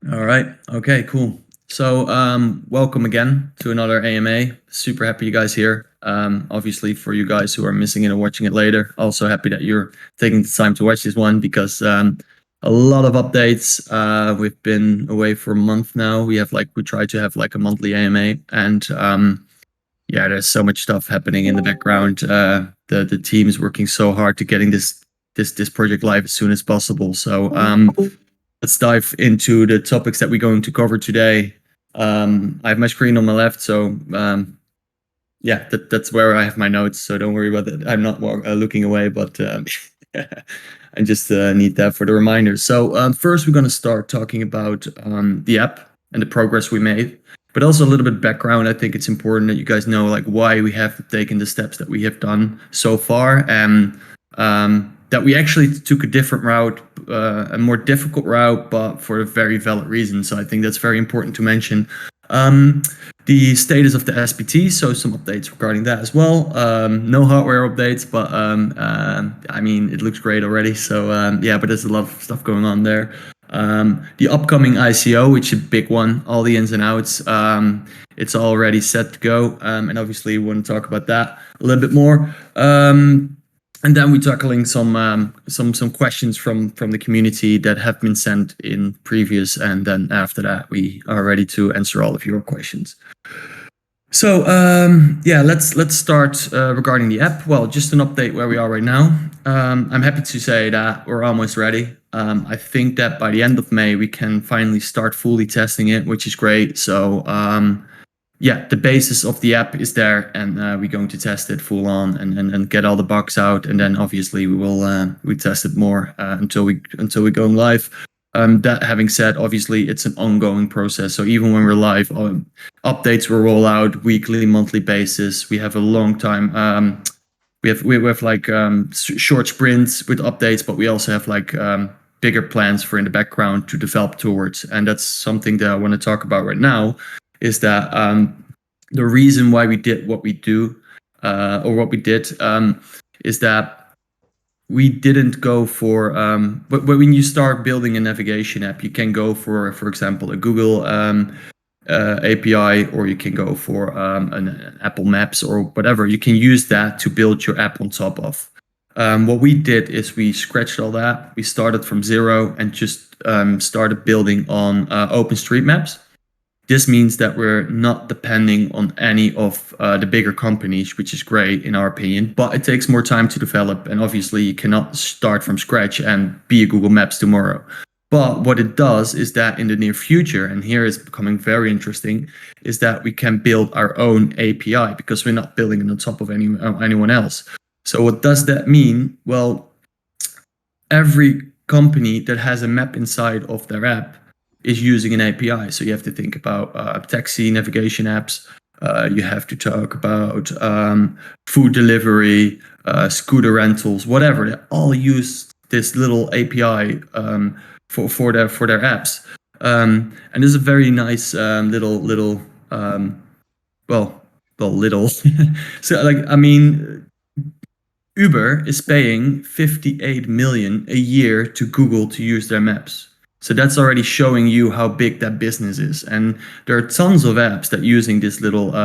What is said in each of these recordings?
All right. Okay, cool. So, welcome again to another AMA. Super happy you guys here. Obviously, for you guys who are missing it or watching it later, also happy that you're taking the time to watch this one because a lot of updates. We've been away for a month now. We try to have like a monthly AMA, and yeah, there's so much stuff happening in the background. The team is working so hard to getting this project live as soon as possible. So let's dive into the topics that we're going to cover today. I have my screen on my left, so yeah, that's where I have my notes. So don't worry about it. I'm not looking away, but I just need that for the reminders. So first, we're going to start talking about the app and the progress we made, but also a little bit of background. I think it's important that you guys know like why we have taken the steps that we have done so far, and that we actually took a different route, a more difficult route, but for a very valid reason. So I think that's very important to mention. The status of the SPT, so some updates regarding that as well. No hardware updates, but I mean, it looks great already. So yeah, but there's a lot of stuff going on there. The upcoming ICO, which is a big one, all the ins and outs. It's already set to go, and obviously we want to talk about that a little bit more. And then we're tackling some questions from the community that have been sent in previous, and then after that we are ready to answer all of your questions. So yeah, let's start regarding the app. Well, just an update where we are right now. I'm happy to say that we're almost ready. I think that by the end of May we can finally start fully testing it, which is great. So yeah, the basis of the app is there, and we're going to test it full on and get all the bugs out, and then obviously we test it more until we're going live. That having said, obviously it's an ongoing process. So even when we're live, updates will roll out weekly, monthly basis. We have a long time. We have like short sprints with updates, but we also have like bigger plans for in the background to develop towards, and that's something that I want to talk about right now. Is that the reason why we did what we do, or what we did, is that we didn't go for, but when you start building a navigation app, you can go for example, a Google API, or you can go for an Apple Maps or whatever. You can use that to build your app on top of. What we did is we scratched all that. We started from zero and just started building on OpenStreetMaps. This means that we're not depending on any of the bigger companies, which is great in our opinion, but it takes more time to develop. And obviously you cannot start from scratch and be a Google Maps tomorrow. But what it does is that in the near future, and here it's becoming very interesting, is that we can build our own API because we're not building it on top of anyone else. So what does that mean? Well, every company that has a map inside of their app is using an API. So you have to think about taxi navigation apps. You have to talk about food delivery, scooter rentals, whatever. They all use this little API for their apps. And this is a very nice little little. So like, I mean, Uber is paying 58 million a year to Google to use their maps. So that's already showing you how big that business is. And there are tons of apps that using these little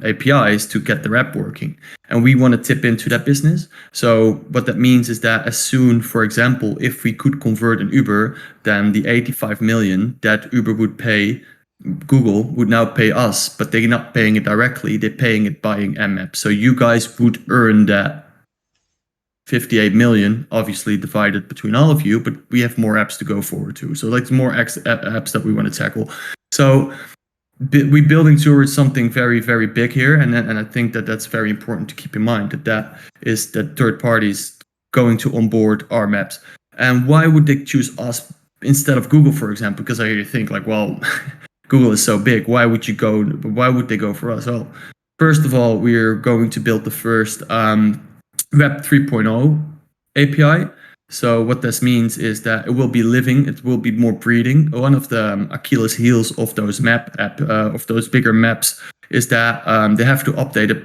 APIs to get their app working. And we want to tip into that business. So what that means is that as soon, for example, if we could convert an Uber, then the 85 million that Uber would pay, Google would now pay us, but they're not paying it directly. They're paying it buying MMap. So you guys would earn that 58 million, obviously divided between all of you, but we have more apps to go forward to. So like more apps that we want to tackle. So we're building towards something very, very big here. And I think that that's very important to keep in mind, that is that third parties going to onboard our maps. And why would they choose us instead of Google, for example? Because I hear you think like, well, Google is so big. Why would they go for us? Well, first of all, we're going to build the first Web 3.0 API. So what this means is that it will be living, it will be more breathing. One of the Achilles heels of those bigger maps is that they have to update it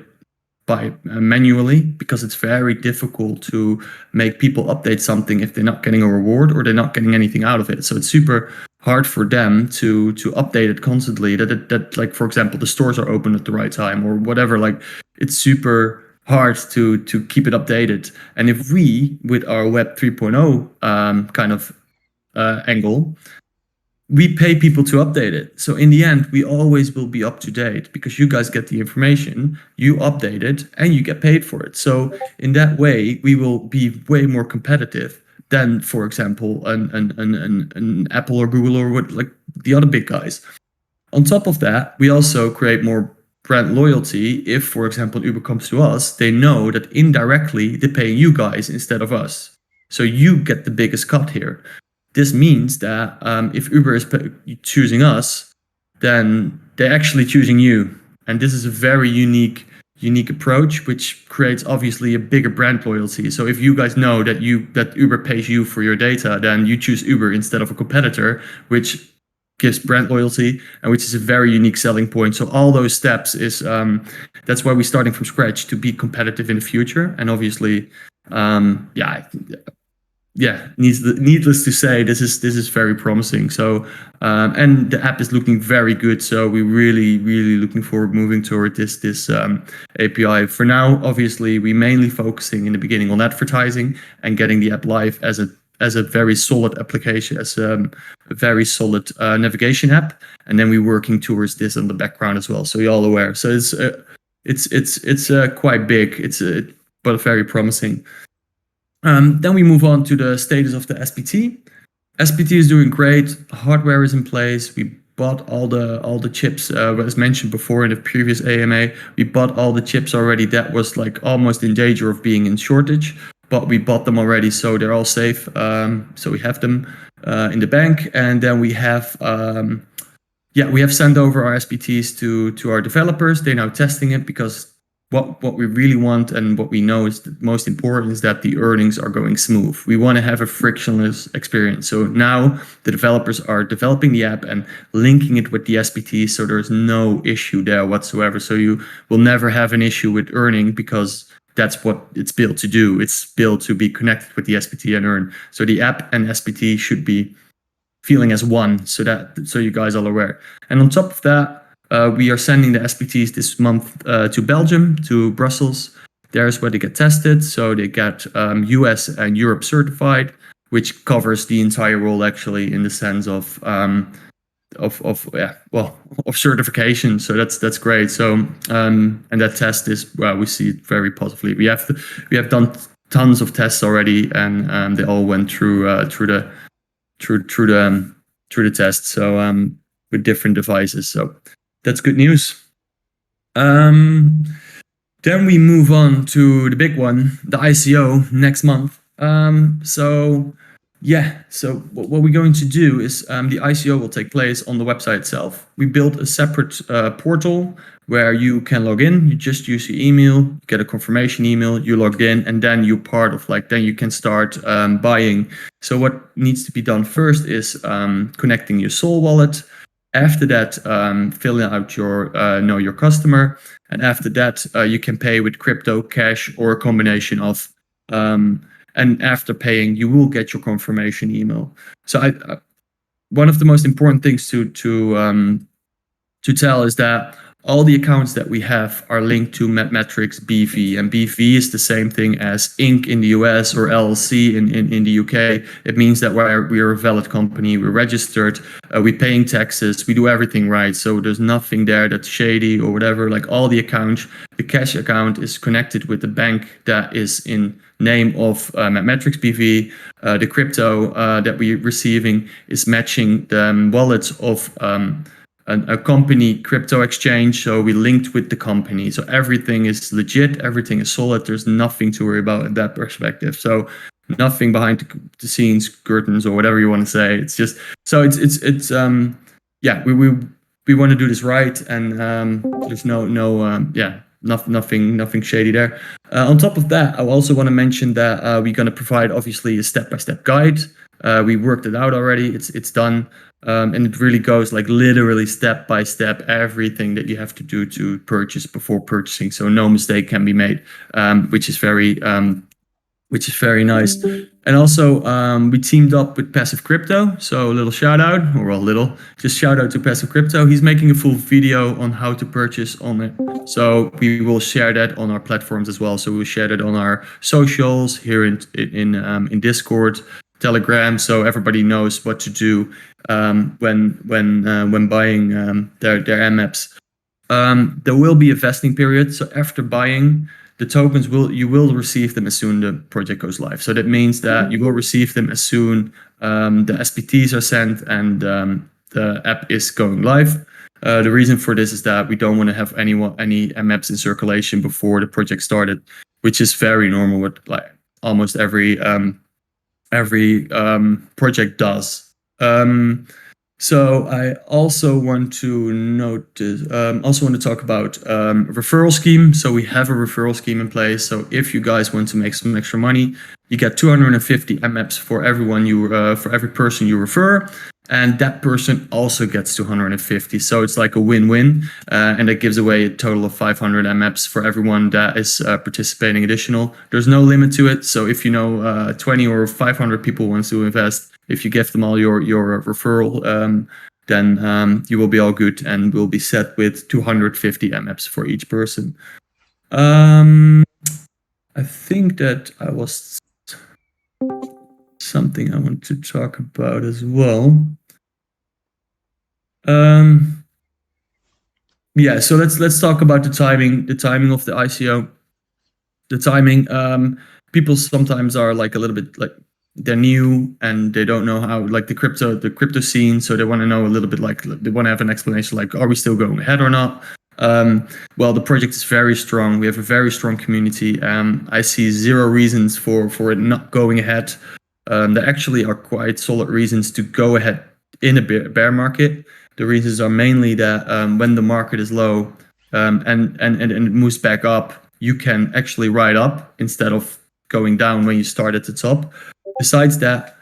by manually, because it's very difficult to make people update something if they're not getting a reward or they're not getting anything out of it. So it's super hard for them to update it constantly, that like, for example, the stores are open at the right time or whatever. Like, it's super hard to keep it updated. And if we, with our Web 3.0 kind of angle, we pay people to update it. So in the end, we always will be up to date because you guys get the information, you update it, and you get paid for it. So in that way, we will be way more competitive than, for example, an Apple or Google or what, like the other big guys. On top of that, we also create more brand loyalty. If, for example, Uber comes to us, they know that indirectly they're paying you guys instead of us. So you get the biggest cut here. This means that if Uber is choosing us, then they're actually choosing you. And this is a very unique approach, which creates obviously a bigger brand loyalty. So if you guys know that Uber pays you for your data, then you choose Uber instead of a competitor, which gives brand loyalty, and which is a very unique selling point. So all those steps is that's why we're starting from scratch to be competitive in the future. And obviously, needless to say, this is very promising. So and the app is looking very good. So we're really looking forward moving toward this API. For now, obviously, we're mainly focusing in the beginning on advertising and getting the app live as a very solid application, as a very solid navigation app, and then we're working towards this on the background as well. So you're all aware. So it's quite big. But very promising. Then we move on to the status of the SPT. SPT is doing great. Hardware is in place. We bought all the chips, as mentioned before in the previous AMA. We bought all the chips already. That was like almost in danger of being in shortage, but we bought them already, so they're all safe. So we have them in the bank, and then we have sent over our SPTs to our developers. They're now testing it because what we really want and what we know is the most important is that the earnings are going smooth. We want to have a frictionless experience. So now the developers are developing the app and linking it with the SPT, so there's no issue there whatsoever. So you will never have an issue with earning because that's what it's built to do. It's built to be connected with the SPT and earn. So the app and SPT should be feeling as one, so you guys are aware. And on top of that, we are sending the SPTs this month to Belgium, to Brussels. There's where they get tested. So they get US and Europe certified, which covers the entire world actually in the sense of certification. So that's great. So and that test is, well, we see it very positively. We have done tons of tests already, and they all went through the test. So with different devices. So that's good news. Then we move on to the big one, the ICO next month. So what we're going to do is the ICO will take place on the website itself. We built a separate portal where you can log in. You just use your email, you get a confirmation email, you logged in, and then you're part of then you can start buying. So what needs to be done first is connecting your Sol wallet. After that, filling out your know your customer, and after that, you can pay with crypto, cash, or a combination of. And after paying, you will get your confirmation email. So one of the most important things to tell is that all the accounts that we have are linked to MapMetrics BV, and BV is the same thing as Inc. in the US or LLC in the UK. It means that we're a valid company, we're registered, we're paying taxes, we do everything right. So there's nothing there that's shady or whatever. Like all the accounts, the cash account is connected with the bank that is in name of MapMetrics BV. The crypto that we're receiving is matching the wallets of a company crypto exchange, so we linked with the company. So everything is legit, everything is solid. There's nothing to worry about in that perspective. So nothing behind the scenes, curtains, or whatever you want to say. It's just so it's we want to do this right, and there's nothing shady there. On top of that, I also want to mention that we're going to provide obviously a step-by-step guide We worked it out already. It's done. And it really goes like literally step by step, everything that you have to do to purchase before purchasing. So no mistake can be made, which is very nice. And also, we teamed up with Passive Crypto. So a little shout out, or a little, just shout out to Passive Crypto. He's making a full video on how to purchase on it. So we will share that on our platforms as well. So we'll share that on our socials here in Discord, Telegram, so everybody knows what to do when buying their MAPs. There will be a vesting period. So after buying the tokens, you will receive them as soon the project goes live. So that means that you will receive them as soon the SPTs are sent and the app is going live. The reason for this is that we don't want to have any MAPs in circulation before the project started, which is very normal with like almost every project does. So I also want to talk about referral scheme. So we have a referral scheme in place. So if you guys want to make some extra money, you get 250 MAPs for every person you refer, and that person also gets 250. So it's like a win-win, and that gives away a total of 500 MAPs for everyone that is participating additional. There's no limit to it. So if 20 or 500 people wants to invest, if you give them all your referral, then you will be all good and will be set with 250 MAPs for each person. I think that I was something I want to talk about as well. Yeah, so let's talk about the timing of the ICO. The timing, people sometimes are like a little bit like they're new and they don't know how like the crypto scene, so they want to know a little bit, like they want to have an explanation like, are we still going ahead or not? Well, the project is very strong. We have a very strong community. I see zero reasons for it not going ahead. There actually are quite solid reasons to go ahead in a bear market. The reasons are mainly that when the market is low and it moves back up, you can actually ride up instead of going down when you start at the top. Besides that,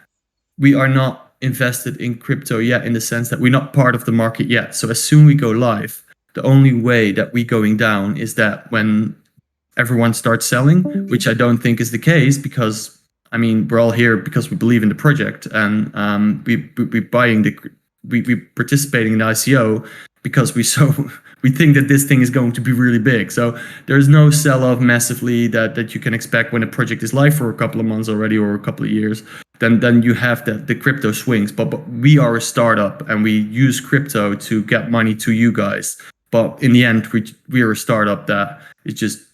we are not invested in crypto yet, in the sense that we're not part of the market yet. So as soon as we go live, the only way that we're going down is that when everyone starts selling, which I don't think is the case, because I mean, we're all here because we believe in the project, and we're participating in the ICO because we think that this thing is going to be really big. So there's no sell-off massively that you can expect when a project is live for a couple of months already or a couple of years. Then you have the crypto swings. But we are a startup and we use crypto to get money to you guys. But in the end, we are a startup that is just,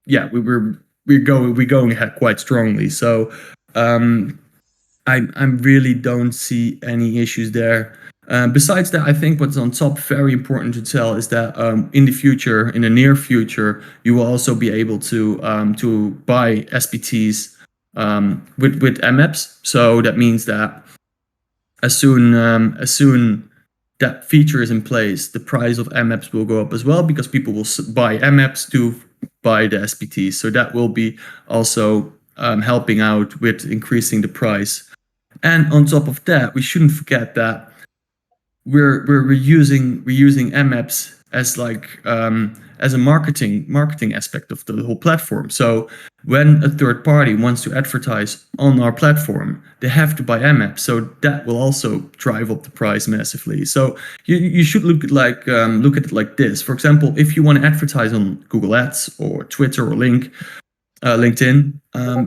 yeah, we're going ahead quite strongly. So I really don't see any issues there. Besides that, I think what's on top very important to tell is that in the near future, you will also be able to buy SPTs with MAPs. So that means that as soon that feature is in place, the price of MAPs will go up as well, because people will buy MAPs to buy the SPTs. So that will be also helping out with increasing the price. And on top of that, we shouldn't forget that we're using MAPs as like as a marketing aspect of the whole platform. So when a third party wants to advertise on our platform, they have to buy MAPs. So that will also drive up the price massively. So you should look at it like this. For example, if you want to advertise on Google Ads or Twitter or LinkedIn,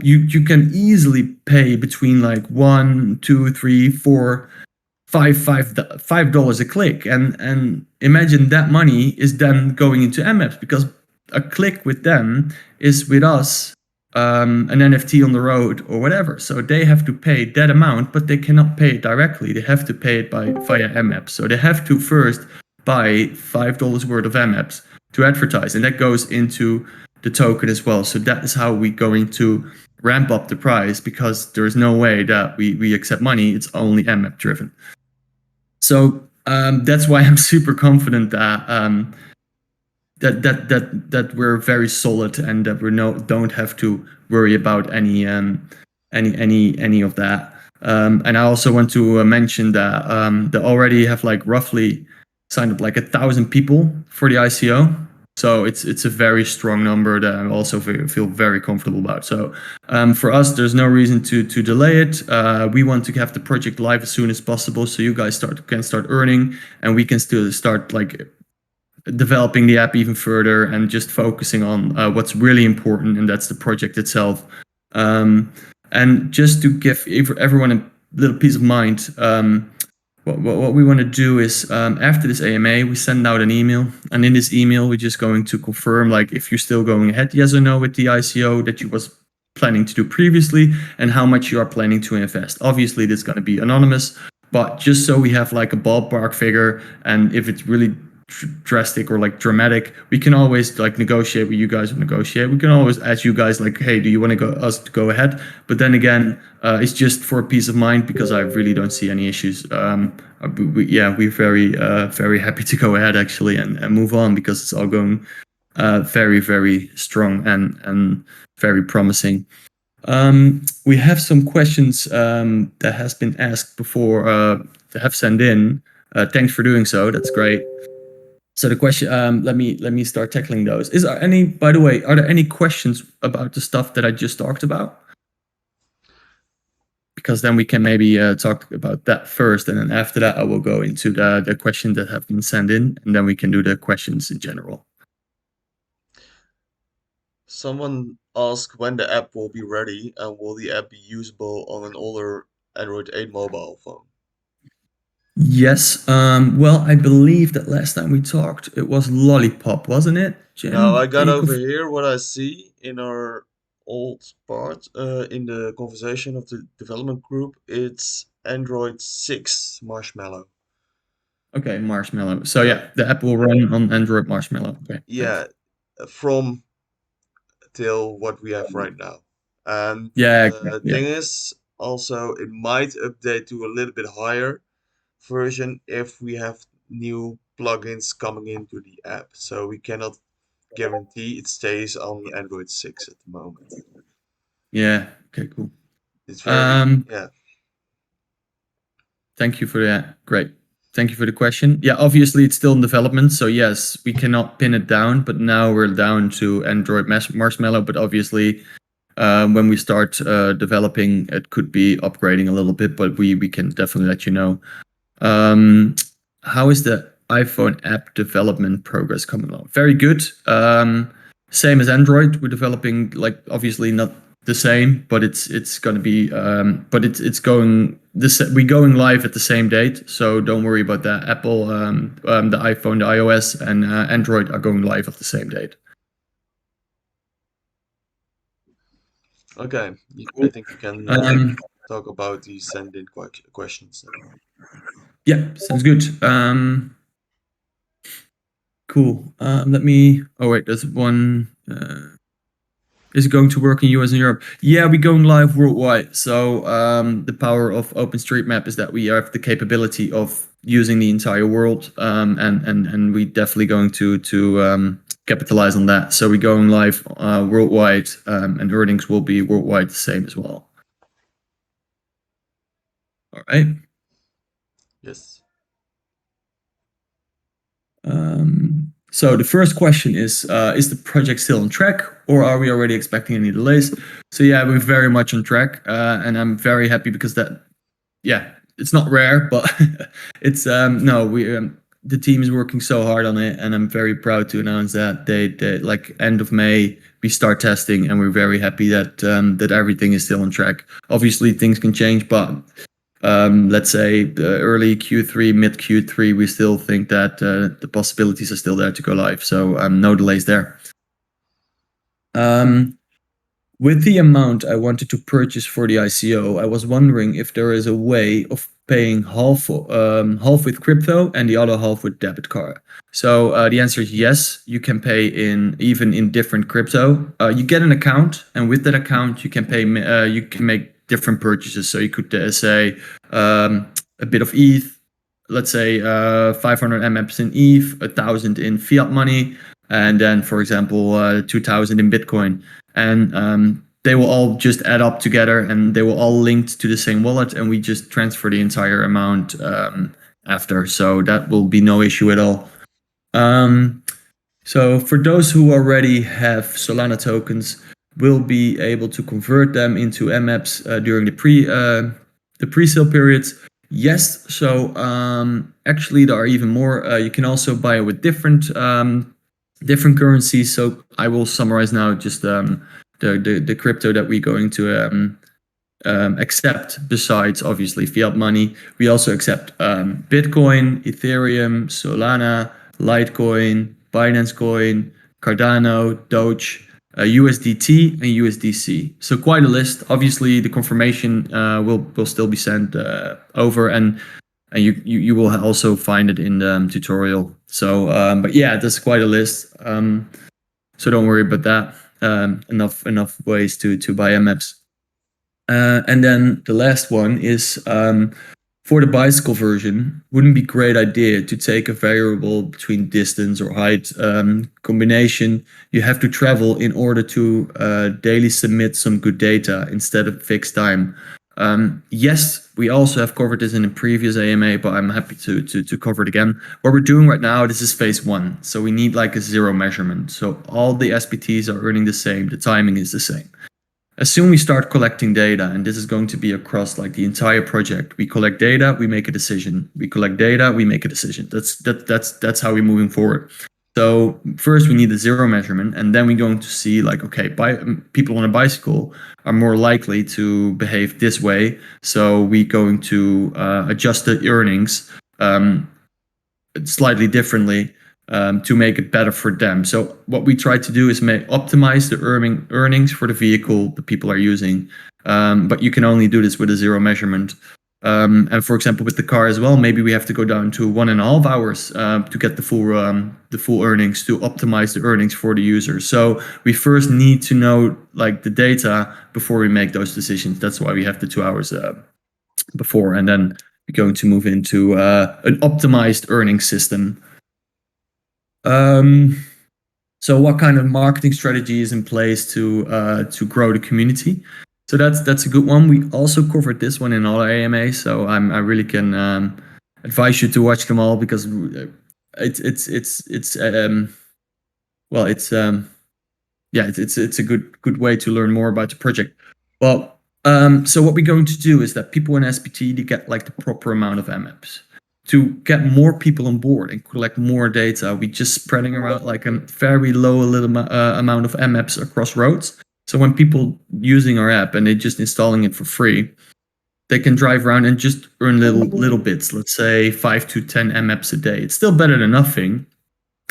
you can easily pay between like $1, $2, $3, $4, $5 a click, and imagine that money is then going into MAPs, because a click with them is with us an NFT on the road or whatever. So they have to pay that amount, but they cannot pay it directly. They have to pay it via MAPs. So they have to first buy $5 worth of MAPs to advertise, and that goes into the token as well. So that is how we're going to ramp up the price, because there is no way that we accept money. It's only MAP driven. So that's why I'm super confident that that we're very solid, and that we don't have to worry about any of that. And I also want to mention that they already have like roughly signed up like 1,000 people for the ICO. So it's a very strong number that I also feel very comfortable about. So for us, there's no reason to delay it. We want to have the project live as soon as possible, so you guys can start earning, and we can still start like developing the app even further and just focusing on what's really important, and that's the project itself. And just to give everyone a little peace of mind, what we want to do is after this AMA, we send out an email, and in this email, we're just going to confirm like if you're still going ahead, yes or no, with the ICO that you was planning to do previously, and how much you are planning to invest. Obviously, this is going to be anonymous, but just so we have like a ballpark figure, and if it's really drastic or like dramatic, we can always like negotiate with you guys or negotiate. We can always ask you guys like, hey, do you want us to go ahead? But then again, it's just for peace of mind, because I really don't see any issues. We're very happy to go ahead actually and move on, because it's all going very, very strong and very promising. We have some questions that has been asked before that have sent in. Thanks for doing so. That's great. So the question, let me start tackling those. By the way, are there any questions about the stuff that I just talked about? Because then we can maybe talk about that first, and then after that I will go into the questions that have been sent in, and then we can do the questions in general. Someone asked when the app will be ready and will the app be usable on an older Android 8 mobile phone? Yes. Well, I believe that last time we talked, it was Lollipop, wasn't it, Now I Jim? got over here what I see in our old part in the conversation of the development group. It's Android 6 Marshmallow. Okay, Marshmallow. So Yeah, yeah, the app will run on Android Marshmallow. Okay, thanks. yeah, from till what we have right now. And Yeah, the yeah, thing is, also it might update to a little bit higher version if we have new plugins coming into the app. So we cannot guarantee it stays on Android 6 at the moment. yeah. Okay, cool. It's very, yeah. Thank you for that. Great. Thank you for the question. Yeah, obviously it's still in development, so yes, we cannot pin it down, but now we're down to Android Marshmallow, but obviously when we start developing, it could be upgrading a little bit, but we can definitely let you know. How is the iPhone app development progress coming along? Very good. Same as Android, we're developing like obviously not the same, but it's going to be but it's going this we're going live at the same date, so don't worry about that. Apple, the iPhone, the iOS, and Android are going live at the same date. Okay, I Cool. think you can talk about the send in questions then. Yeah, sounds good. Cool. Let me. Oh wait, there's one. Is it going to work in US and Europe? Yeah, we're going live worldwide. So the power of OpenStreetMap is that we have the capability of using the entire world, and we definitely going to capitalize on that. So we're going live worldwide, and earnings will be worldwide the same as well. All right. Yes. So the first question is the project still on track, or are we already expecting any delays? So yeah, we're very much on track, and I'm very happy because it's not rare, but it's no, the team is working so hard on it, and I'm very proud to announce that they like end of May we start testing, and we're very happy that that everything is still on track. Obviously, things can change, but let's say the early Q3, mid Q3, we still think that the possibilities are still there to go live. So no delays there. With the amount I wanted to purchase for the ICO, I was wondering if there is a way of paying half with crypto and the other half with debit card. So the answer is yes. You can pay even in different crypto. You get an account, and with that account, you can pay. You can make different purchases. So you could say a bit of ETH, let's say 500 MMs in ETH, 1,000 in fiat money, and then, for example, 2,000 in Bitcoin. And they will all just add up together and they will all linked to the same wallet, and we just transfer the entire amount after. So that will be no issue at all. So for those who already have Solana tokens, we'll be able to convert them into MMAPs during the pre-sale periods. Yes, so actually there are even more. You can also buy it with different currencies. So I will summarize now just the crypto that we're going to accept besides obviously fiat money. We also accept Bitcoin, Ethereum, Solana, Litecoin, Binance Coin, Cardano, Doge, USDT, and USDC. So quite a list. Obviously, the confirmation will still be sent over, and you will also find it in the tutorial. So, but yeah, there's quite a list. So don't worry about that. Enough ways to buy MMAPs. And then the last one is for the bicycle version, wouldn't be a great idea to take a variable between distance or height combination. You have to travel in order to daily submit some good data instead of fixed time. Yes, we also have covered this in a previous AMA, but I'm happy to cover it again. What we're doing right now, this is phase 1. So we need like a zero measurement. So all the SPTs are earning the same. The timing is the same. As soon as we start collecting data, and this is going to be across like the entire project, we collect data, we make a decision. We collect data, we make a decision. That's how we're moving forward. So first we need a zero measurement, and then we're going to see like, okay, people on a bicycle are more likely to behave this way. So we're going to adjust the earnings slightly differently to make it better for them. So what we try to do is optimize the earnings for the vehicle the people are using. But you can only do this with a zero measurement. And for example, with the car as well, maybe we have to go down to 1.5 hours to get the full earnings, to optimize the earnings for the user. So we first need to know like the data before we make those decisions. That's why we have the 2 hours before, and then we're going to move into an optimized earning system. So what kind of marketing strategy is in place to grow the community? So that's a good one. We also covered this one in all our AMAs, so I really can advise you to watch them all, because it's a good way to learn more about the project. Well, so what we're going to do is that people in SPT, they get like the proper amount of MMAPs. To get more people on board and collect more data, we just spreading around like a very low amount of MMAPs across roads. So when people using our app and they're just installing it for free, they can drive around and just earn little bits. Let's say 5 to 10 MMAPs a day. It's still better than nothing,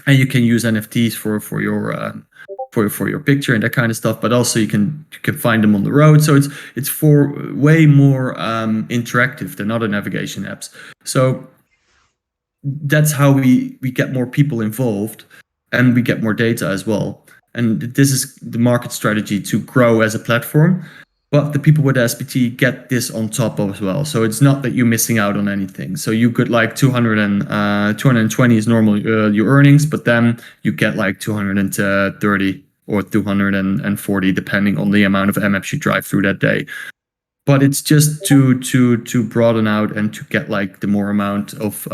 and you can use NFTs for your picture and that kind of stuff. But also you can find them on the road. So it's for way more interactive than other navigation apps. So that's how we get more people involved, and we get more data as well. And this is the market strategy to grow as a platform. But the people with SPT get this on top of as well. So it's not that you're missing out on anything. So you could like 220 is normal your earnings, but then you get like 230 or 240 depending on the amount of MMAPs you drive through that day. But it's just to broaden out and to get like the more amount of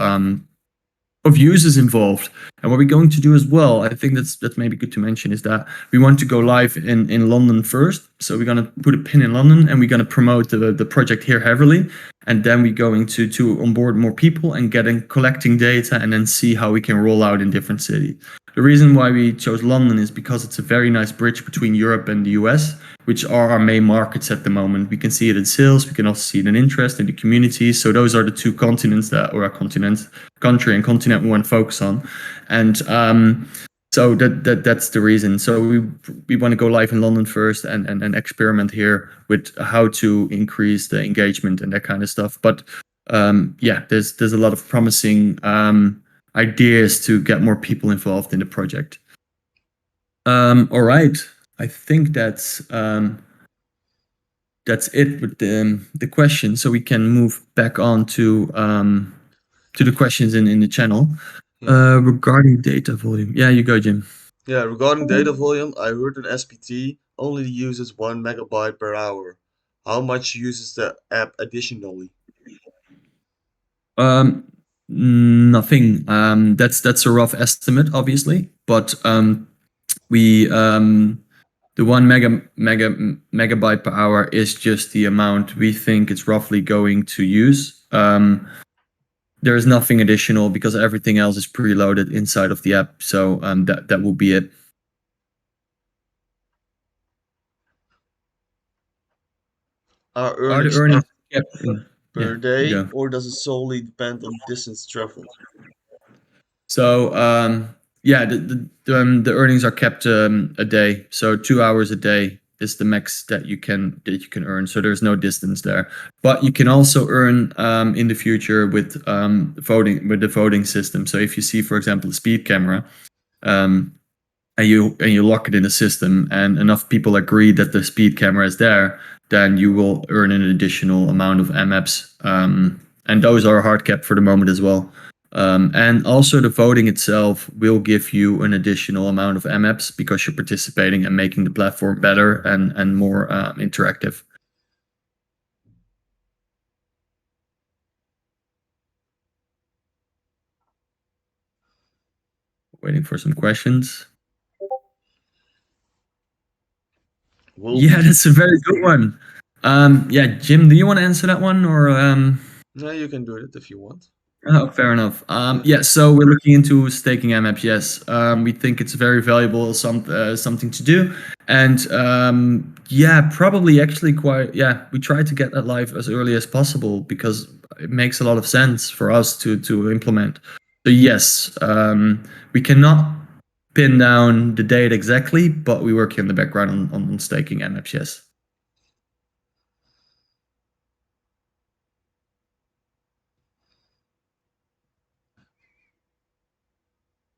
users involved. And what we're going to do as well, I think that's maybe good to mention, is that we want to go live in London first. So we're going to put a pin in London, and we're going to promote the project here heavily. And then we're going to onboard more people and collecting data, and then see how we can roll out in different cities. The reason why we chose London is because it's a very nice bridge between Europe and the US, which are our main markets at the moment. We can see it in sales. We can also see it in interest in the community. So those are the two continents country and continent we want to focus on. And so that's the reason. So we want to go live in London first and experiment here with how to increase the engagement and that kind of stuff. But there's a lot of promising ideas to get more people involved in the project. All right, I think that's it with the question. So we can move back on to the questions in the channel regarding data volume. Yeah, you go, Jim. Yeah, regarding data volume, I heard an SPT only uses 1 megabyte per hour. How much uses the app additionally? Um, Nothing. That's a rough estimate, obviously, but we the 1 megabyte per hour is just the amount we think it's roughly going to use. There is nothing additional because everything else is preloaded inside of the app. So that will be it. Are Are the earnings earnings capped kept? Yeah, per you day go. or does it solely depend on distance traveled? So yeah, the earnings are kept a day. So 2 hours a day is the max that you can earn. So there's no distance there. But you can also earn in the future with voting with the voting system. So if you see, for example, a speed camera, um, and you lock it in the system, and enough people agree that the speed camera is there, then you will earn an additional amount of MAPs, and those are hard capped for the moment as well. And also the voting itself will give you an additional amount of MAPs because you're participating and making the platform better and more interactive. Waiting for some questions. Will Yeah, the that's a very good one. Yeah, Jim, do you want to answer that one or? No, you can do it if you want. Oh, fair enough. Yeah. Yeah, so we're looking into staking MAP. Yes, we think it's very valuable, something to do, and yeah, probably actually quite. Yeah, we try to get that live as early as possible because it makes a lot of sense for us to implement. So yes, we cannot pin down the date exactly, but we work in the background on staking MAPs. Yes,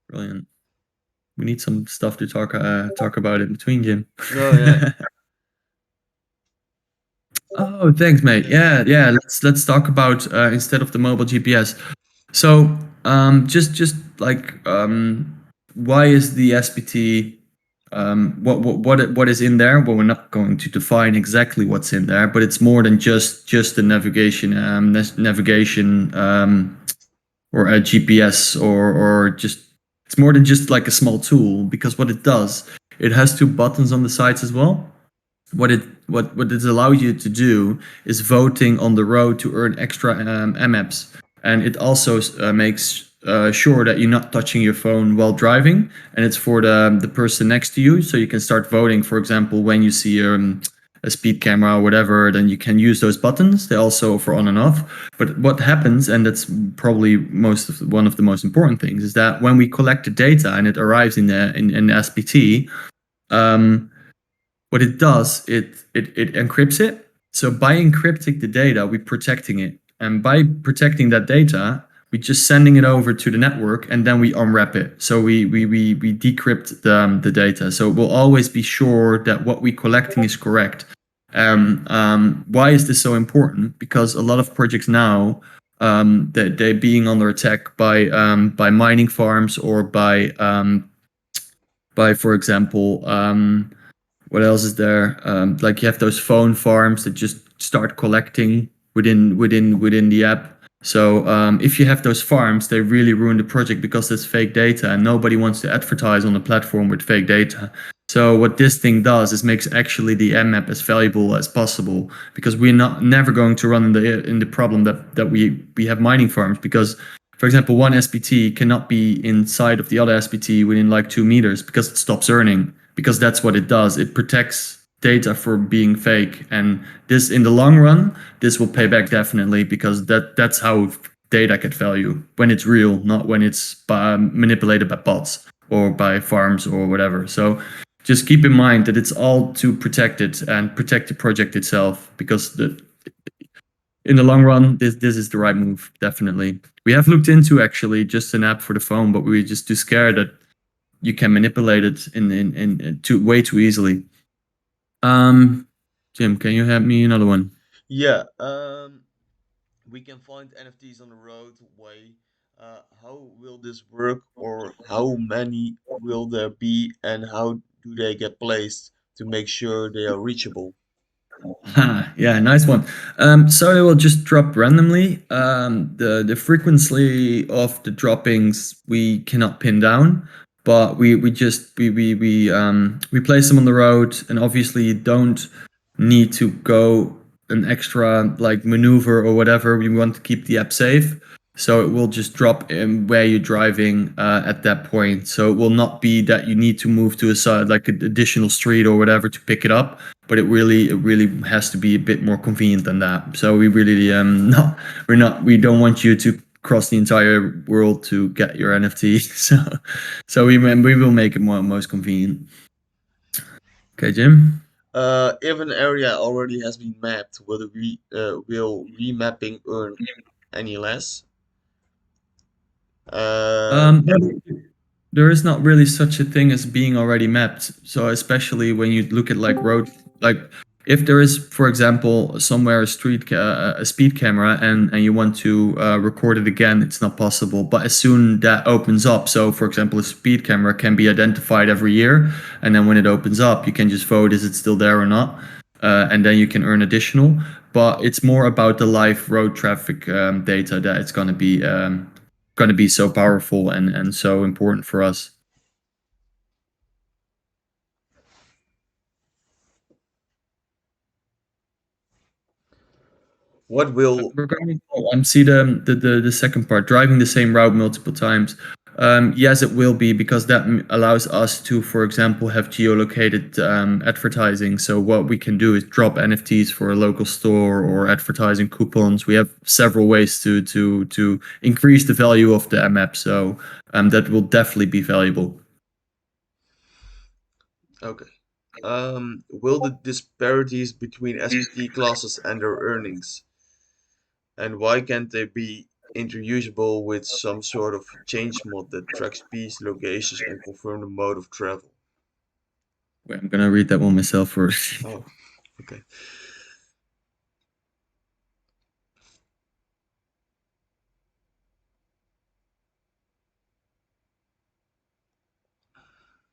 brilliant. We need some stuff to talk about in between, Jim. Oh yeah. Oh, thanks, mate. Yeah, yeah. Let's talk about instead of the mobile GPS. So, just like why is the SPT? What is in there? Well, we're not going to define exactly what's in there, but it's more than just the navigation, navigation, or a GPS, or just it's more than just like a small tool because what it does, it has two buttons on the sides as well. What it allows you to do is voting on the road to earn extra MAPs, and it also makes sure that you're not touching your phone while driving, and it's for the person next to you, so you can start voting. For example, when you see a speed camera or whatever, then you can use those buttons. They also for on and off. But what happens, and that's probably one of the most important things, is that when we collect the data and it arrives in the SPT. Um, what it does, it encrypts it. So by encrypting the data, we're protecting it, and by protecting that data, we're just sending it over to the network, and then we unwrap it. So we decrypt the data. So we'll always be sure that what we're collecting is correct. Why is this so important? Because a lot of projects now, they're being under attack by mining farms or by for example, what else is there? Like you have those phone farms that just start collecting within the app. So if you have those farms, they really ruin the project because there's fake data, and nobody wants to advertise on a platform with fake data. So what this thing does is makes actually the mmap as valuable as possible because we're not never going to run in the problem that we have mining farms because, for example, one SPT cannot be inside of the other SPT within like 2 meters because it stops earning, because that's what it does. It protects data for being fake, and this in the long run, this will pay back definitely because that's how data get value when it's real, not when it's manipulated by bots or by farms or whatever. So just keep in mind that it's all to protect it and protect the project itself because in the long run, this is the right move, definitely. We have looked into actually just an app for the phone, but we were just too scared that you can manipulate it in too way too easily. Um, Jim, can you have me another one? Yeah. We can find NFTs on the roadway. How will this work, or how many will there be and how do they get placed to make sure they are reachable? Yeah, nice one. So it will just drop randomly. The frequency of the droppings we cannot pin down, but we place them on the road, and obviously you don't need to go an extra like maneuver or whatever. We want to keep the app safe, so it will just drop in where you're driving at that point. So it will not be that you need to move to a side like an additional street or whatever to pick it up, but it really has to be a bit more convenient than that. So we really not we don't want you to cross the entire world to get your NFT. So we will make it most convenient. Okay, Jim. If an area already has been mapped, will remapping earn any less? Uh, No, there is not really such a thing as being already mapped. So especially when you look at like road, like if there is, for example, somewhere a speed camera and you want to record it again, it's not possible. But as soon that opens up, so for example, a speed camera can be identified every year, and then when it opens up, you can just vote is it still there or not, and then you can earn additional. But it's more about the live road traffic data that it's going to be so powerful and so important for us. what will Regarding see the second part, driving the same route multiple times. Yes, it will be because that allows us to, for example, have geolocated advertising. So what we can do is drop NFTs for a local store or advertising coupons. We have several ways to increase the value of the map. So that will definitely be valuable. okay? Will the disparities between SPT classes and their earnings, and why can't they be interusable with some sort of change mod that tracks speeds, locations, and confirm the mode of travel? Wait, I'm gonna read that one myself first. Oh, okay.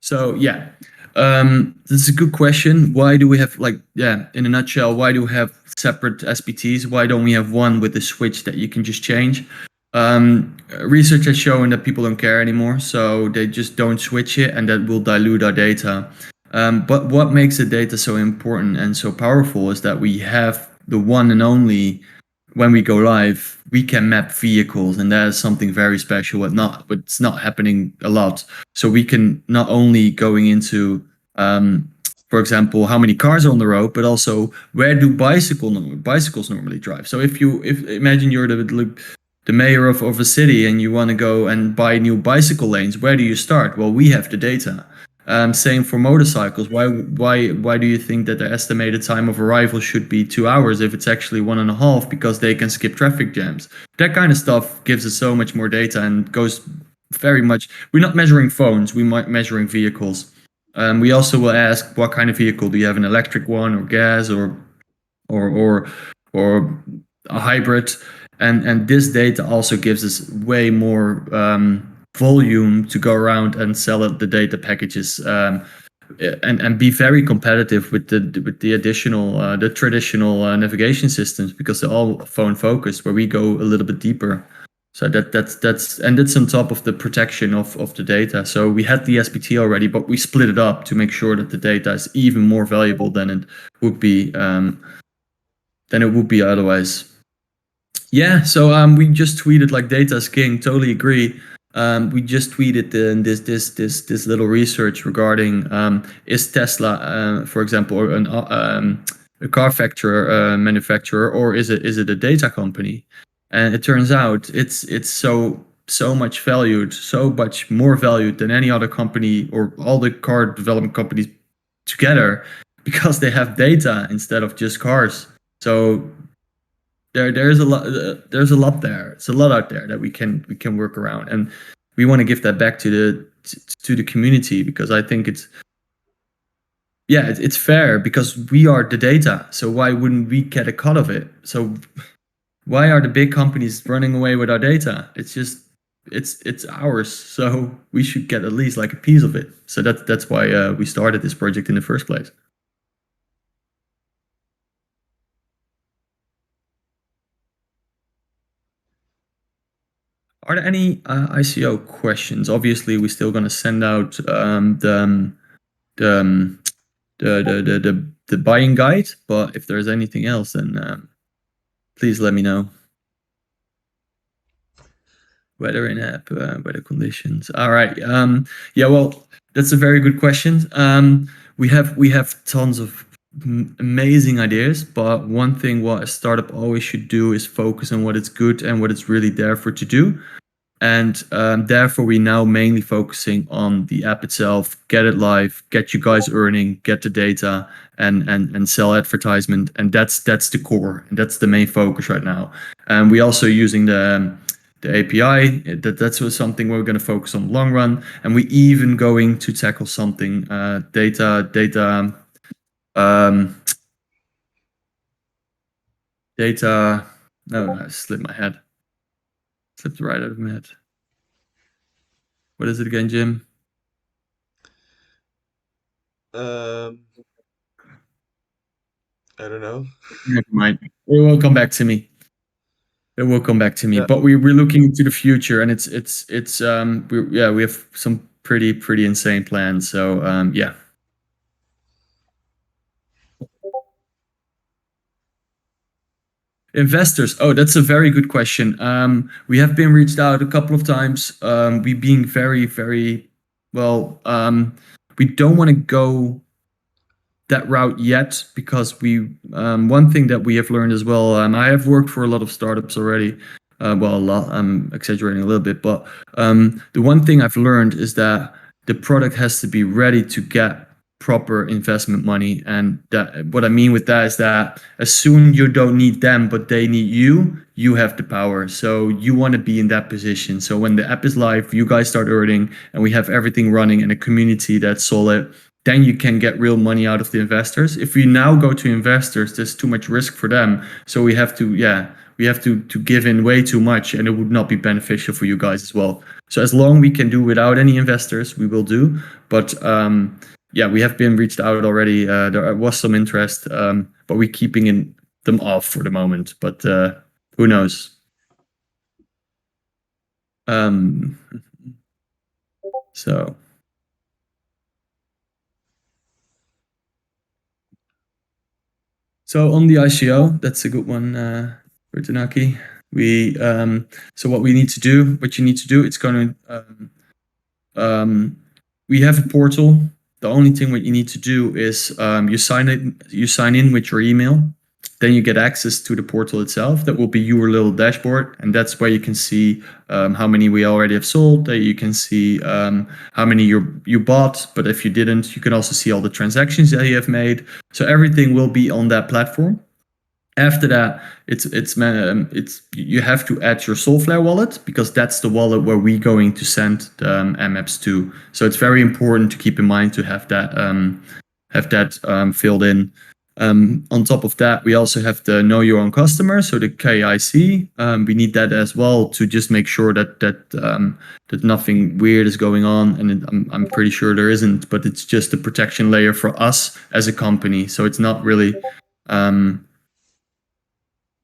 So yeah, this is a good question. Why do we have in a nutshell, why do we have separate SPTs? Why don't we have one with a switch that you can just change? Research has shown that people don't care anymore, so they just don't switch it, and that will dilute our data. But what makes the data so important and so powerful is that we have the one and only. When we go live, we can map vehicles, and that is something very special. But it's not happening a lot. So we can not only going into, for example, how many cars are on the road, but also where do bicycles normally drive. So if imagine you're the mayor of a city and you want to go and buy new bicycle lanes, where do you start? Well, we have the data. Same for motorcycles. Why do you think that the estimated time of arrival should be 2 hours if it's actually 1.5 because they can skip traffic jams? That kind of stuff gives us so much more data and goes very much. We're not measuring phones. We're measuring vehicles. We also will ask what kind of vehicle do you have, an electric one or gas or or or a hybrid, and this data also gives us way more volume to go around and sell the data packages, and be very competitive with the additional the traditional navigation systems because they're all phone focused, where we go a little bit deeper. So that's on top of the protection of the data. So we had the SPT already, but we split it up to make sure that the data is even more valuable would be than it would be otherwise. Yeah, so we just tweeted like data is king. Totally agree. We just tweeted this little research regarding is Tesla, for example, a car manufacturer, or is it a data company? And it turns out it's so much valued, so much more valued than any other company or all the car development companies together because they have data instead of just cars. So there's a lot there. It's a lot out there that we can work around, and we want to give that back to the community because I think it's fair because we are the data. So why wouldn't we get a cut of it? So why are the big companies running away with our data? it's ours, so we should get at least like a piece of it. So that's why we started this project in the first place. Are there any ICO questions? Obviously, we're still going to send out the, um, the buying guide, but if there's anything else, then please let me know. Weather in app, weather conditions. All right. Yeah. Well, that's a very good question. We have tons of amazing ideas, but one thing what a startup always should do is focus on what it's good and what it's really there for to do. And therefore, we're now mainly focusing on the app itself, get it live, get you guys earning, get the data, and sell advertisement. And that's the core, and that's the main focus right now. And we're also using the API. That's something we're going to focus on long run. And we even going to tackle something data. No, I slipped my head. Slipped right out of my head. What is it again, Jim? I don't know. Never mind. It will come back to me. It will come back to me. Yeah. But we're looking into the future, and we have some pretty insane plans. So yeah. Investors. Oh, that's a very good question. We have been reached out a couple of times. We being very well. We don't want to go that route yet because one thing that we have learned as well. I have worked for a lot of startups already. Well, a lot. I'm exaggerating a little bit, but the one thing I've learned is that the product has to be ready to get proper investment money. And that what I mean with that is that as soon you don't need them, but they need you, you have the power. So you want to be in that position. So when the app is live, you guys start earning, and we have everything running and a community that's solid, then you can get real money out of the investors. If we now go to investors, there's too much risk for them. So we have to give in way too much, and it would not be beneficial for you guys as well. So as long we can do without any investors, we will do. But yeah, we have been reached out already. There was some interest, but we're keeping them off for the moment. But who knows? So. So on the ICO, that's a good one, for Tanaki. So what you need to do, it's going to, we have a portal. The only thing what you need to do is you sign in with your email. Then you get access to the portal itself. That will be your little dashboard, and that's where you can see how many we already have sold. You can see how many you bought, but if you didn't, you can also see all the transactions that you have made. So everything will be on that platform. After that, it's you have to add your Soulflare wallet, because that's the wallet where we're going to send the MApps to. So it's very important to keep in mind to have that filled in. On top of that, we also have the know your own customer, so the KIC. We need that as well to just make sure that nothing weird is going on, and I'm pretty sure there isn't. But it's just a protection layer for us as a company. So it's not really.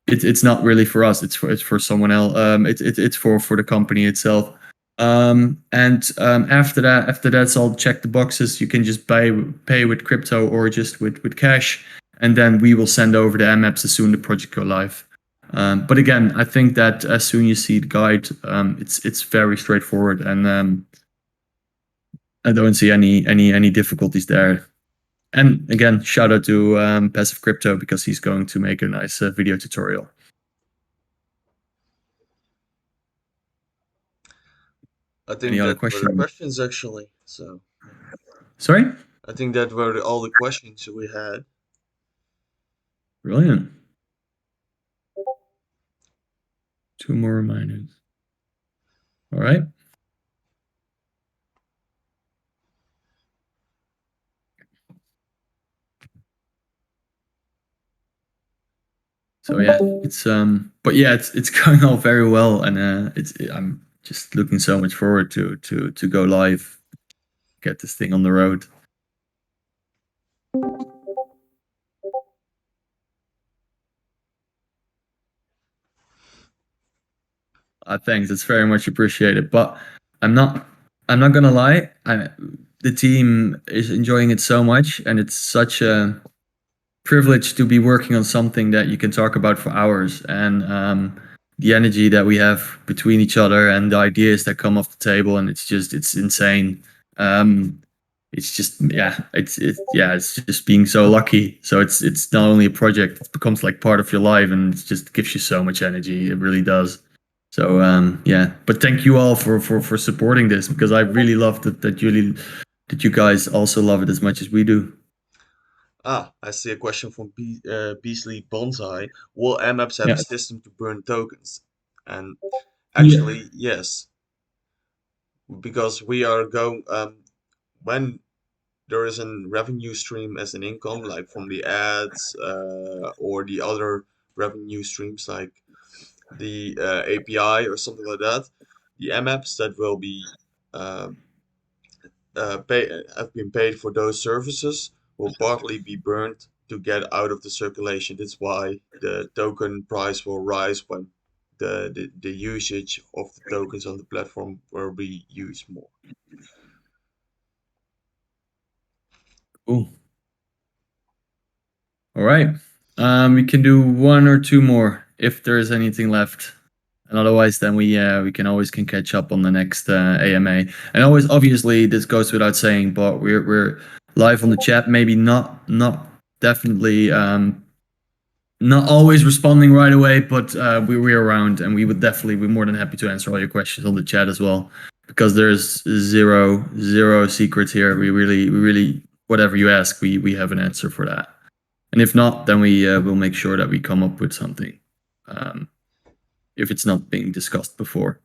It's not really for us. It's for someone else. It's for the company itself. And after that's all check the boxes. You can just pay with crypto or just with cash, and then we will send over the MApps as soon as the project go live. But again, I think that as soon you see the guide, it's very straightforward, and I don't see any difficulties there. And again, shout out to Passive Crypto, because he's going to make a nice video tutorial. I think Any other that were the questions? questions actually. So Sorry? I think that were all the questions we had. Brilliant. 2 more reminders. All right. So yeah, it's but yeah, it's going all very well, and I'm just looking so much forward to go live, get this thing on the road. Thanks, it's very much appreciated. But I'm not gonna lie. The team is enjoying it so much, and it's such a privilege to be working on something that you can talk about for hours. And the energy that we have between each other and the ideas that come off the table, and it's insane. It's just it's just being so lucky. So it's not only a project; it becomes like part of your life, and it just gives you so much energy. It really does. So but thank you all for supporting this, because I really love that you guys also love it as much as we do. I see a question from Beasley Bonsai. Will MApps have a Yeah. system to burn tokens? And Yeah. actually, yes, because we are going when there is a revenue stream as an income, like from the ads or the other revenue streams, like the API or something like that. The MApps that will be um, have been paid for those services will partly be burned to get out of the circulation. That's why the token price will rise when the usage of the tokens on the platform will be used more. Cool. All right. We can do one or two more if there is anything left, and otherwise, then we can always catch up on the next AMA. And always, obviously, this goes without saying, but we're live on the chat. Maybe not definitely not always responding right away, but we're around, and we're more than happy to answer all your questions on the chat as well, because there's zero secrets here. We really whatever you ask, we have an answer for that. And if not, then we will make sure that we come up with something, if it's not being discussed before.